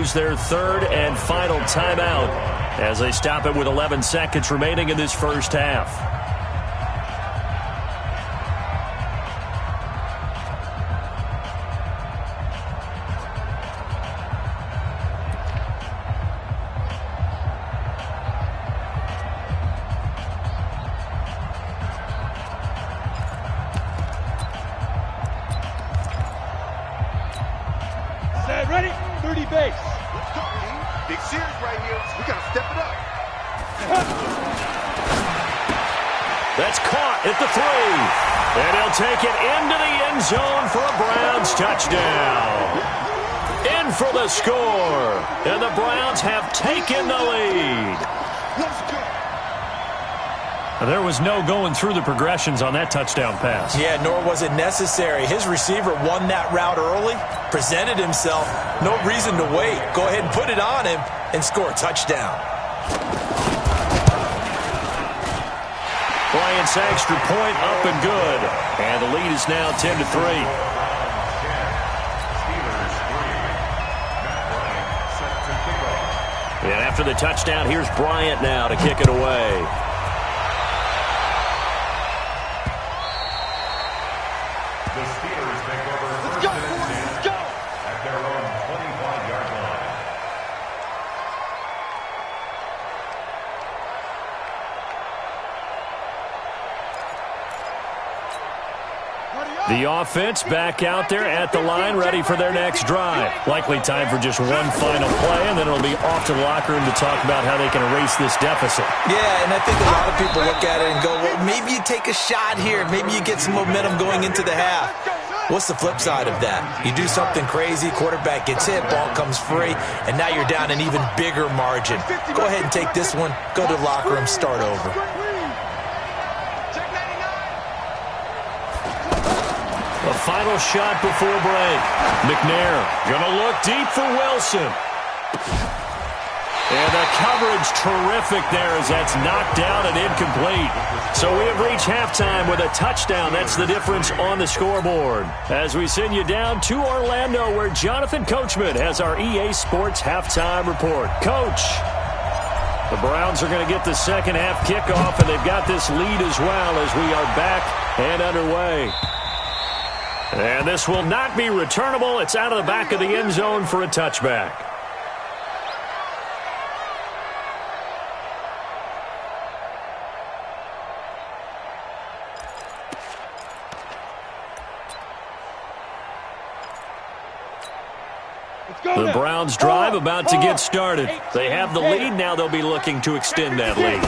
use their third and final timeout as they stop it with 11 seconds remaining in this first half. Ready? 30 base. Let's go, team. Big series right here. We got to step it up. That's caught at the 3. And he'll take it into the end zone for a Browns touchdown. In for the score. And the Browns have taken the lead. Let's go. There was no going through the progressions on that touchdown pass. Yeah, nor was it necessary. His receiver won that route early, presented himself. No reason to wait. Go ahead and put it on him and score a touchdown. Bryant's extra point up and good. And the lead is now 10-3. And after the touchdown, here's Bryant now to kick it away. The offense back out there at the line, ready for their next drive. Likely time for just one final play, and then it'll be off to the locker room to talk about how they can erase this deficit. Yeah, and I think a lot of people look at it and go, well, maybe you take a shot here. Maybe you get some momentum going into the half. What's the flip side of that? You do something crazy, quarterback gets hit, ball comes free, and now you're down an even bigger margin. Go ahead and take this one, go to the locker room, start over. A final shot before break. McNair going to look deep for Wilson. And the coverage terrific there as that's knocked down and incomplete. So we have reached halftime with a touchdown. That's the difference on the scoreboard. As we send you down to Orlando, where Jonathan Coachman has our EA Sports halftime report. Coach, the Browns are going to get the second half kickoff, and they've got this lead as well as we are back and underway. And this will not be returnable. It's out of the back of the end zone for a touchback. The Browns drive about to get started. They have the lead. Now they'll be looking to extend that lead.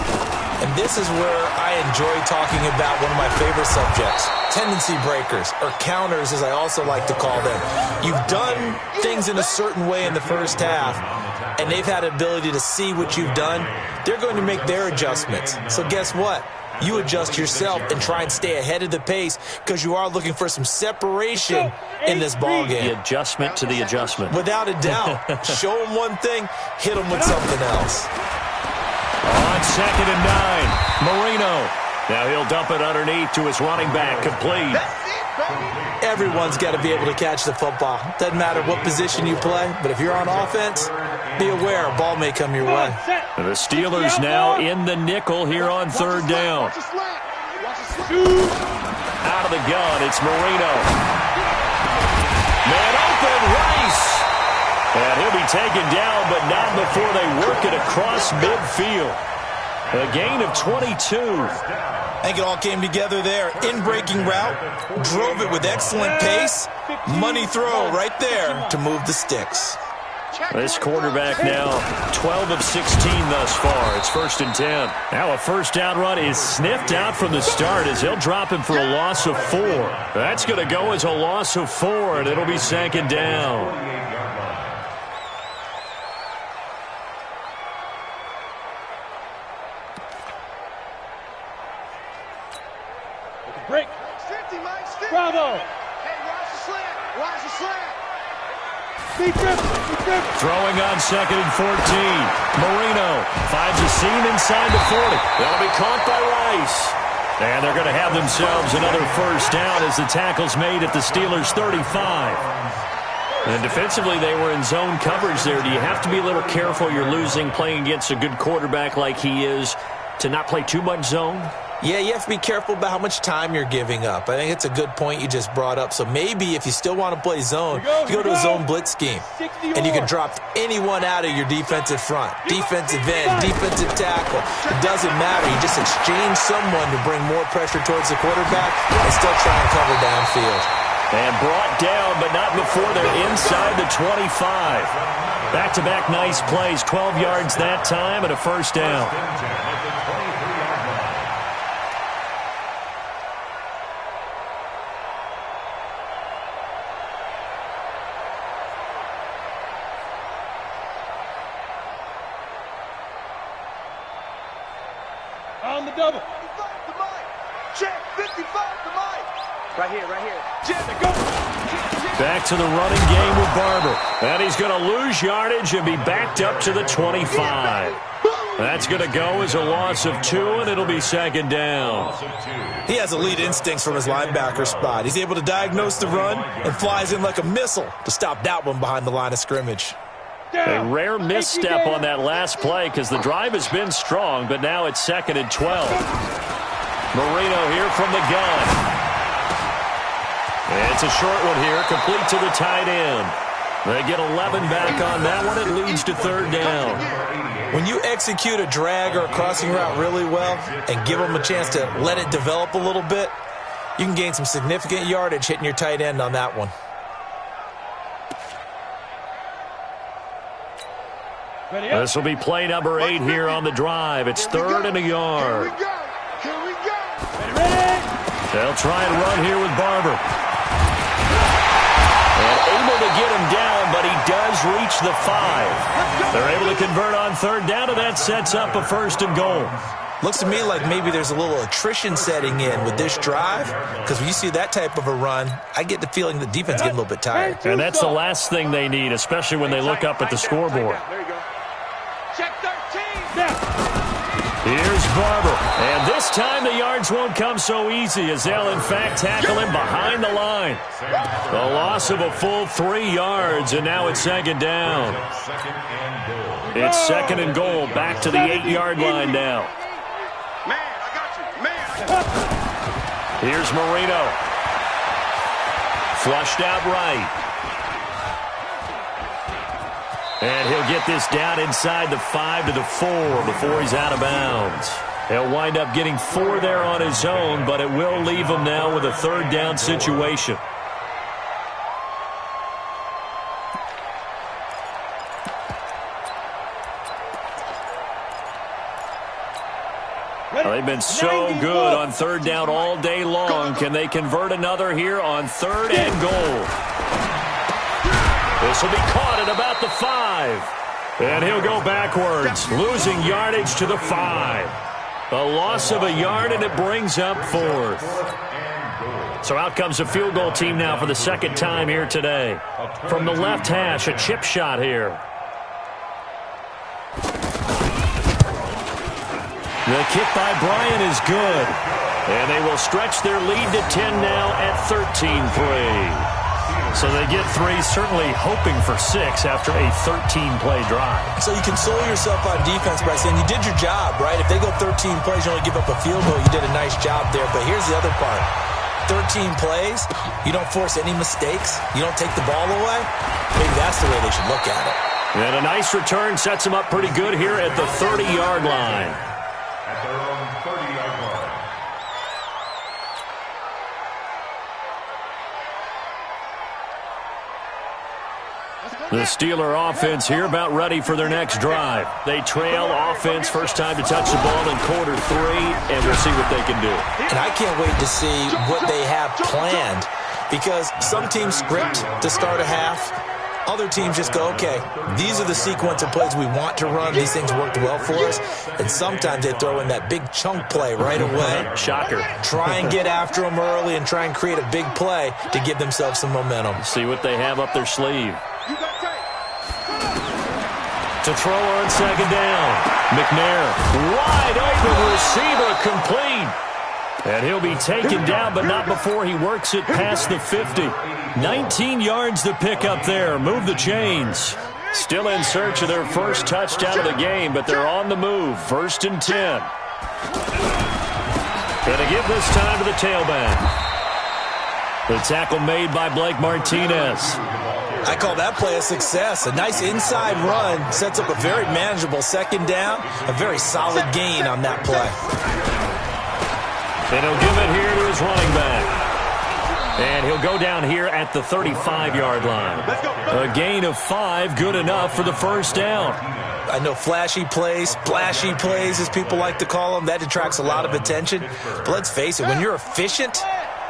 And this is where I enjoy talking about one of my favorite subjects, tendency breakers, or counters as I also like to call them. You've done things in a certain way in the first half, and they've had the ability to see what you've done. They're going to make their adjustments. So guess what? You adjust yourself and try and stay ahead of the pace because you are looking for some separation in this ballgame. The adjustment to the adjustment. Without a doubt. Show them one thing, hit them with something else. On 2nd and 9, Marino. Now he'll dump it underneath to his running back, complete. Everyone's got to be able to catch the football. Doesn't matter what position you play, but if you're on offense, be aware a ball may come your way. The Steelers now in the nickel here on 3rd down. Out of the gun, it's Marino. Man open, Rice. And he'll be taken down, but not before they work it across midfield. A gain of 22. I think it all came together there. In-breaking route, drove it with excellent pace. Money throw right there to move the sticks. This quarterback now 12 of 16 thus far. It's 1st and 10. Now a first down run is sniffed out from the start as he'll drop him for a loss of 4. That's going to go as a loss of 4, and it'll be 2nd down. Break. Bravo. Hey, watch the slant. Watch the slant. Throwing on 2nd and 14. Marino finds a seam inside the 40. That'll be caught by Rice. And they're going to have themselves another first down as the tackle's made at the Steelers' 35. And defensively, they were in zone coverage there. Do you have to be a little careful you're losing playing against a good quarterback like he is to not play too much zone? Yeah, you have to be careful about how much time you're giving up. I think it's a good point you just brought up. So maybe if you still want to play zone, you go to a zone blitz scheme. And you can drop anyone out of your defensive front. Defensive end, defensive tackle. It doesn't matter. You just exchange someone to bring more pressure towards the quarterback and still try and cover downfield. And brought down, but not before they're inside the 25. Back-to-back nice plays, 12 yards that time and a first down. On the double. 55 to Mike. Check. 55 to Mike. Right here. Check. Go. Back to the running game with Barber. And he's going to lose yardage and be backed up to the 25. That's going to go as a loss of 2, and it'll be second down. He has elite instincts from his linebacker spot. He's able to diagnose the run and flies in like a missile to stop that one behind the line of scrimmage. A rare misstep on that last play because the drive has been strong, but now it's second and 12. Marino here from the gun. It's a short one here, complete to the tight end. They get 11 back on that one. It leads to third down. When you execute a drag or a crossing route really well and give them a chance to let it develop a little bit, you can gain some significant yardage hitting your tight end on that one. This will be play number 8 here on the drive. It's third and a yard. Here we go. Ready. They'll try and run here with Barber. And able to get him down, but he does reach the 5. They're able to convert on third down, and that sets up a first and goal. Looks to me like maybe there's a little attrition setting in with this drive, because when you see that type of a run, I get the feeling the defense getting a little bit tired. And that's the last thing they need, especially when they look up at the scoreboard. There you go. Check 13. Here's Barber. And this time the yards won't come so easy as they'll, in fact, tackle him behind the line. The loss of a full 3 yards, and now it's second down. It's second and goal, back to the 8-yard line now. Man, I got you. Man, I got you. Here's Marino. Flushed out right. And he'll get this down inside the 5 to the 4 before he's out of bounds. He'll wind up getting 4 there on his own, but it will leave him now with a third down situation. They've been so good on third down all day long. Can they convert another here on third and goal? This will be caught at about the 5. And he'll go backwards, losing yardage to the 5. A loss of a yard, and it brings up 4th. So out comes a field goal team now for the second time here today. From the left hash, a chip shot here. The kick by Bryant is good. And they will stretch their lead to 10 now at 13-3. So they get 3, certainly hoping for 6 after a 13-play drive. So you console yourself on defense by saying you did your job, right? If they go 13 plays, you only give up a field goal, you did a nice job there. But here's the other part. 13 plays, you don't force any mistakes, you don't take the ball away. Maybe that's the way they should look at it. And a nice return sets them up pretty good here at the 30-yard line. At their own 30-yard line. The Steeler offense here about ready for their next drive. They trail offense, first time to touch the ball in quarter 3, and we'll see what they can do. And I can't wait to see what they have planned, because some teams script to start a half. Other teams just go, okay, these are the sequence of plays we want to run. These things worked well for us. And sometimes they throw in that big chunk play right away. Shocker. Try and get after them early and try and create a big play to give themselves some momentum. See what they have up their sleeve. To throw on second down. McNair, wide open receiver, complete. And he'll be taken down, but not before he works it past the 50. 19 yards to pick up there. Move the chains. Still in search of their first touchdown of the game, but they're on the move. 1st and 10. Going to give this time to the tailback. The tackle made by Blake Martinez. I call that play a success. A nice inside run sets up a very manageable 2nd down. A very solid gain on that play. And he'll give it here to his running back. And he'll go down here at the 35-yard line. A gain of 5, good enough for the 1st down. I know flashy plays, splashy plays, as people like to call them, that attracts a lot of attention. But let's face it, when you're efficient,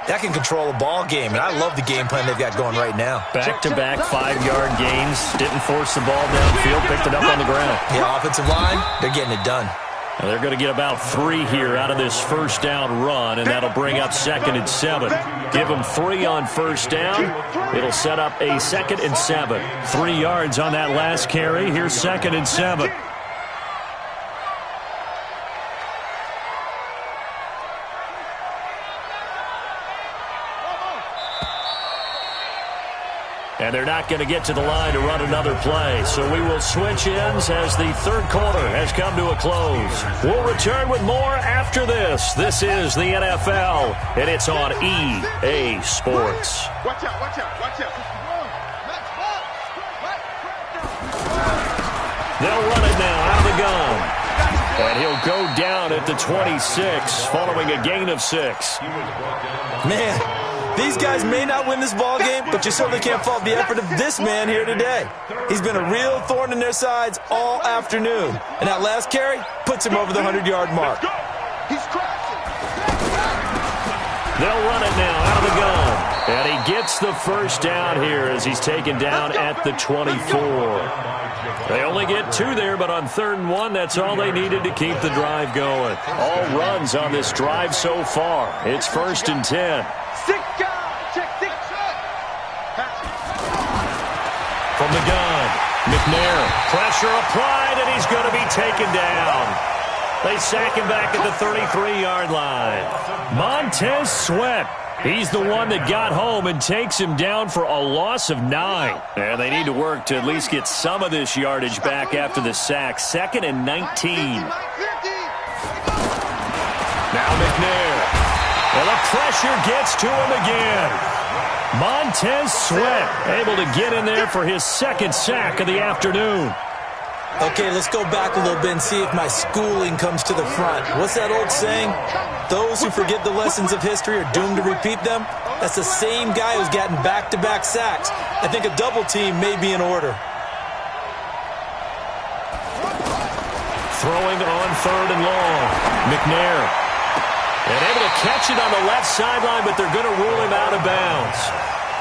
that can control a ball game. And I love the game plan they've got going right now. Back-to-back 5-yard gains. Didn't force the ball downfield, picked it up on the ground. Yeah, offensive line, they're getting it done. Now they're going to get about 3 here out of this 1st down run, and that'll bring up 2nd and 7. Give them 3 on 1st down. It'll set up a 2nd and 7. 3 yards on that last carry. Here's 2nd and 7. And they're not going to get to the line to run another play. So we will switch ends as the 3rd quarter has come to a close. We'll return with more after this. This is the NFL, and it's on EA Sports. Watch out, watch out, watch out. They'll run it now out of the gun. And he'll go down at the 26 following a gain of 6. Man, these guys may not win this ball game, but you certainly can't fault the effort of this man here today. He's been a real thorn in their sides all afternoon. And that last carry puts him over the 100-yard mark. He's crashing. They'll run it now out of the gun. And he gets the 1st down here as he's taken down at the 24. They only get 2 there, but on 3rd and 1, that's all they needed to keep the drive going. All runs on this drive so far. It's 1st and 10. 6 guys. Check 6. From the gun, McNair. Pressure applied, and he's going to be taken down. They sack him back at the 33-yard line. Montez Sweat. He's the one that got home and takes him down for a loss of 9. And they need to work to at least get some of this yardage back after the sack. 2nd and 19. Now McNair. Well, the pressure gets to him again. Montez Sweat able to get in there for his 2nd sack of the afternoon. Okay, let's go back a little bit and see if my schooling comes to the front. What's that old saying? Those who forget the lessons of history are doomed to repeat them. That's the same guy who's gotten back-to-back sacks. I think a double team may be in order. Throwing on 3rd and long. McNair. And able to catch it on the left sideline, but they're going to rule him out of bounds.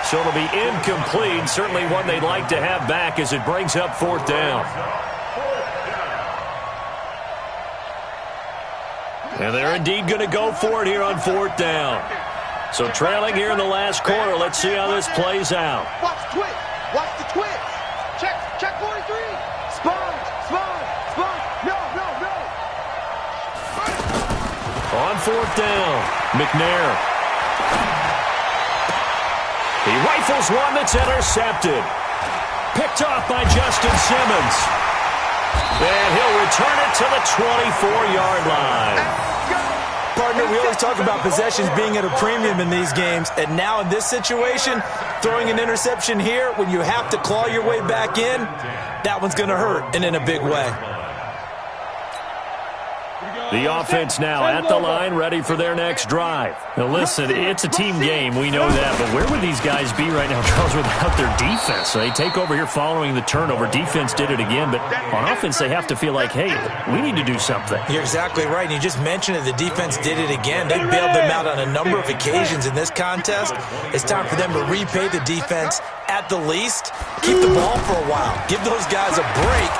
So it'll be incomplete. Certainly one they'd like to have back as it brings up 4th down. And they're indeed going to go for it here on 4th down. So trailing here in the last quarter. Let's see how this plays out. Watch the twitch. Watch the twitch. Check 43. Sponge. No. On 4th down, McNair. He rifles one that's intercepted. Picked off by Justin Simmons. And he'll return it to the 24-yard line. Partner, we always talk about possessions being at a premium in these games, and now in this situation, throwing an interception here when you have to claw your way back in, that one's going to hurt, and in a big way. The offense now at the line, ready for their next drive. Now listen, it's a team game, we know that, but where would these guys be right now, Charles, without their defense? So they take over here following the turnover. Defense did it again, but on offense they have to feel like, hey, we need to do something. You're exactly right, and you just mentioned it. The defense did it again. They bailed them out on a number of occasions in this contest. It's time for them to repay the defense at the least. Keep the ball for a while. Give those guys a break.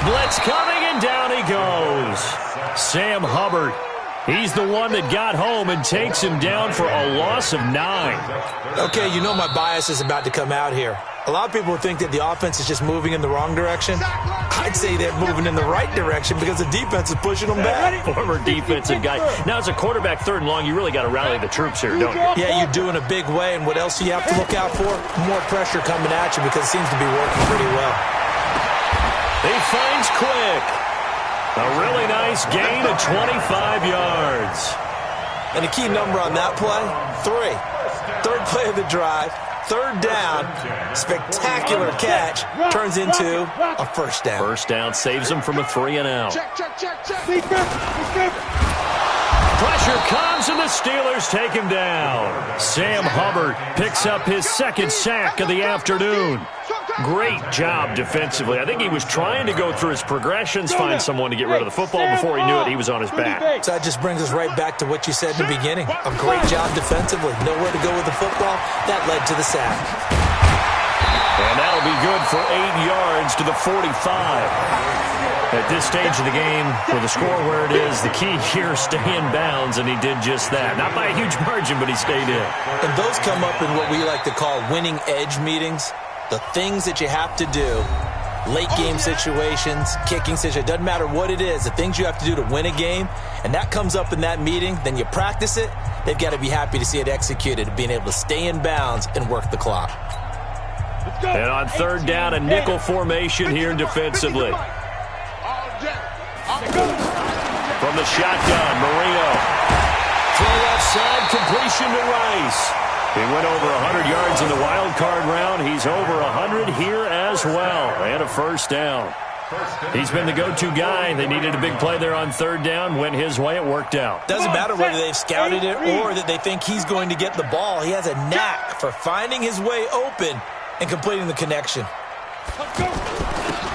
Blitz coming, and down he goes. Sam Hubbard He's the one that got home and takes him down for a loss of 9. Okay, you know my bias is about to come out here. A lot of people think that the offense is just moving in the wrong direction. I'd say they're moving in the right direction because the defense is pushing them back. Former defensive guy. Now, as a quarterback, 3rd and long, you really got to rally the troops here, don't you? Yeah, you do in a big way. And what else do you have to look out for? More pressure coming at you because it seems to be working pretty well. He finds Quick. A really nice gain of 25 yards. And the key number on that play, 3. 3rd play of the drive. 3rd down, spectacular catch, turns into a 1st down. 1st down saves him from a 3-and-out. Check. Pressure comes, and the Steelers take him down. Sam Hubbard picks up his 2nd sack of the afternoon. Great job defensively. I think he was trying to go through his progressions, find someone to get rid of the football. Before he knew it, he was on his back. So that just brings us right back to what you said in the beginning. A great job defensively. Nowhere to go with the football. That led to the sack. And that'll be good for 8 yards to the 45. At this stage of the game, with the score where it is, the key here, stay in bounds, and he did just that. Not by a huge margin, but he stayed in. And those come up in what we like to call winning edge meetings. The things that you have to do, late game situations, kicking situations, doesn't matter what it is, the things you have to do to win a game, and that comes up in that meeting, then you practice it, they've got to be happy to see it executed, being able to stay in bounds and work the clock. And on 3rd down, a nickel formation here defensively. From the shotgun, Marino. Throw left side, completion to Rice. He went over 100 yards in the wild card round. He's over 100 here as well. And a 1st down. He's been the go-to guy. They needed a big play there on 3rd down. Went his way. It worked out. Doesn't matter whether they've scouted it or that they think he's going to get the ball. He has a knack for finding his way open and completing the connection.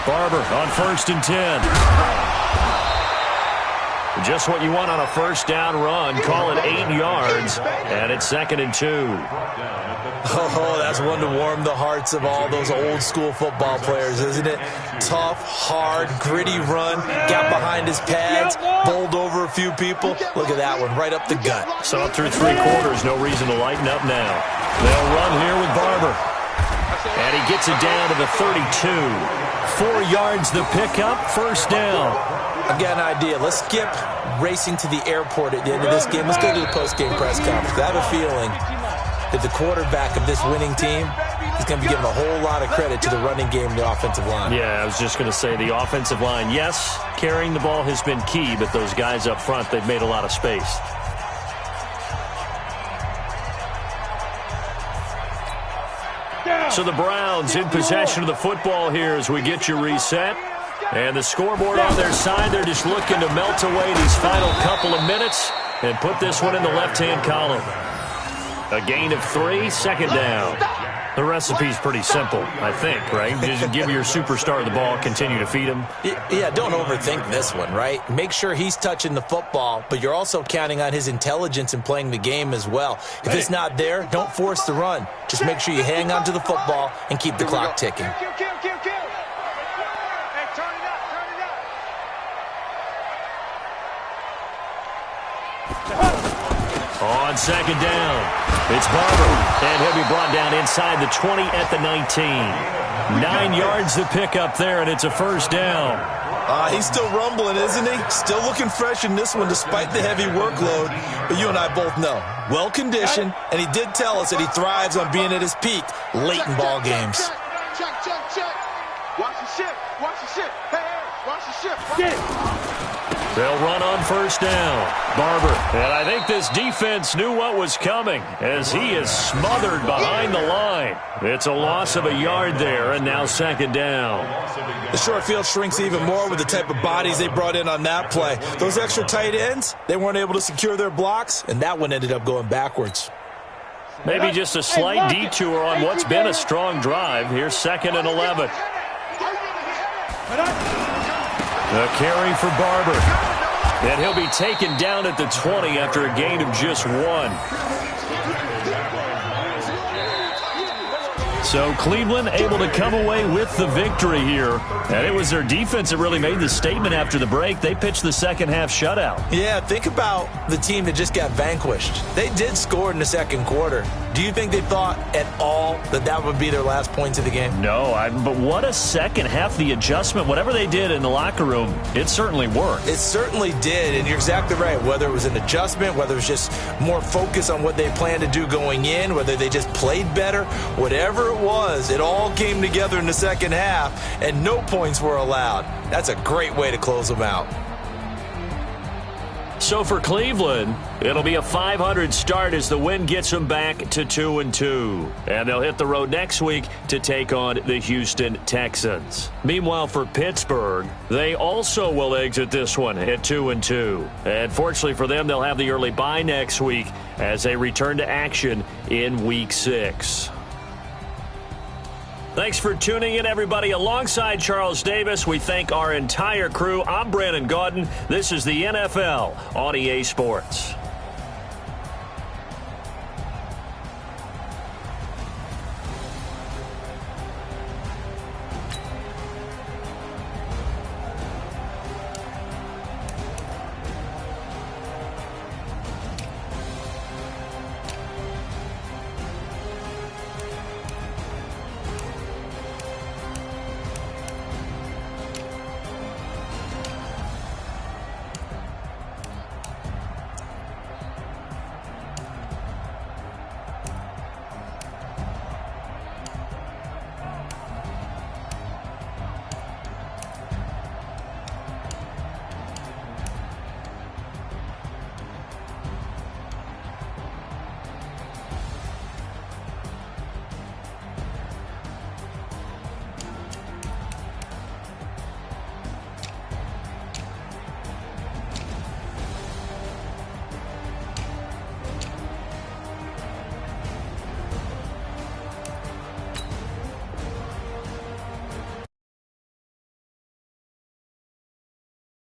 Barber on 1st and 10. Just what you want on a 1st down run. Call it 8 yards, and it's 2nd and 2. Oh, that's one to warm the hearts of all those old-school football players, isn't it? Tough, hard, gritty run, got behind his pads, bowled over a few people. Look at that one, right up the gut. Saw it through 3 quarters, no reason to lighten up now. They'll run here with Barber. And he gets it down to the 32. 4 yards the pickup, 1st down. I've got an idea. Let's skip racing to the airport at the end of this game. Let's go to the post-game press conference. I have a feeling that the quarterback of this winning team is going to be given a whole lot of credit to the running game and the offensive line. Yeah, I was just going to say the offensive line. Yes, carrying the ball has been key, but those guys up front, they've made a lot of space. So the Browns in possession of the football here as we get you reset. And the scoreboard on their side, they're just looking to melt away these final couple of minutes and put this one in the left-hand column. A gain of 3, 2nd down. The recipe's pretty simple, I think, right? Just give your superstar the ball, continue to feed him. Yeah, don't overthink this one, right? Make sure he's touching the football, but you're also counting on his intelligence in playing the game as well. If it's not there, don't force the run. Just make sure you hang on to the football and keep the clock ticking. On 2nd down, it's Barber, and he'll be brought down inside the 20 at the 19. 9 yards to pick up there, and it's a 1st down. He's still rumbling, isn't he? Still looking fresh in this one despite the heavy workload. But you and I both know, well-conditioned, and he did tell us that he thrives on being at his peak late in ball games. Check. Watch the ship. Hey, watch the ship. They'll run on 1st down. Barber. And I think this defense knew what was coming as he is smothered behind the line. It's a loss of a yard there, and now 2nd down. The short field shrinks even more with the type of bodies they brought in on that play. Those extra tight ends, they weren't able to secure their blocks, and that one ended up going backwards. Maybe just a slight detour on what's been a strong drive. Here's 2nd and 11. A carry for Barber. And he'll be taken down at the 20 after a gain of just 1. So Cleveland able to come away with the victory here. And it was their defense that really made the statement after the break. They pitched the second half shutout. Yeah, think about the team that just got vanquished. They did score in the second quarter. Do you think they thought at all that that would be their last points of the game? No, but what a second half. The adjustment, whatever they did in the locker room, it certainly worked. It certainly did, and you're exactly right. Whether it was an adjustment, whether it was just more focus on what they planned to do going in, whether they just played better, whatever it was, it all came together in the second half, and no points were allowed. That's a great way to close them out. So for Cleveland, it'll be a .500 start as the win gets them back to 2-2. And they'll hit the road next week to take on the Houston Texans. Meanwhile, for Pittsburgh, they also will exit this one at 2-2. And fortunately for them, they'll have the early bye next week as they return to action in Week 6. Thanks for tuning in, everybody. Alongside Charles Davis, we thank our entire crew. I'm Brandon Gaudin. This is the NFL on EA Sports.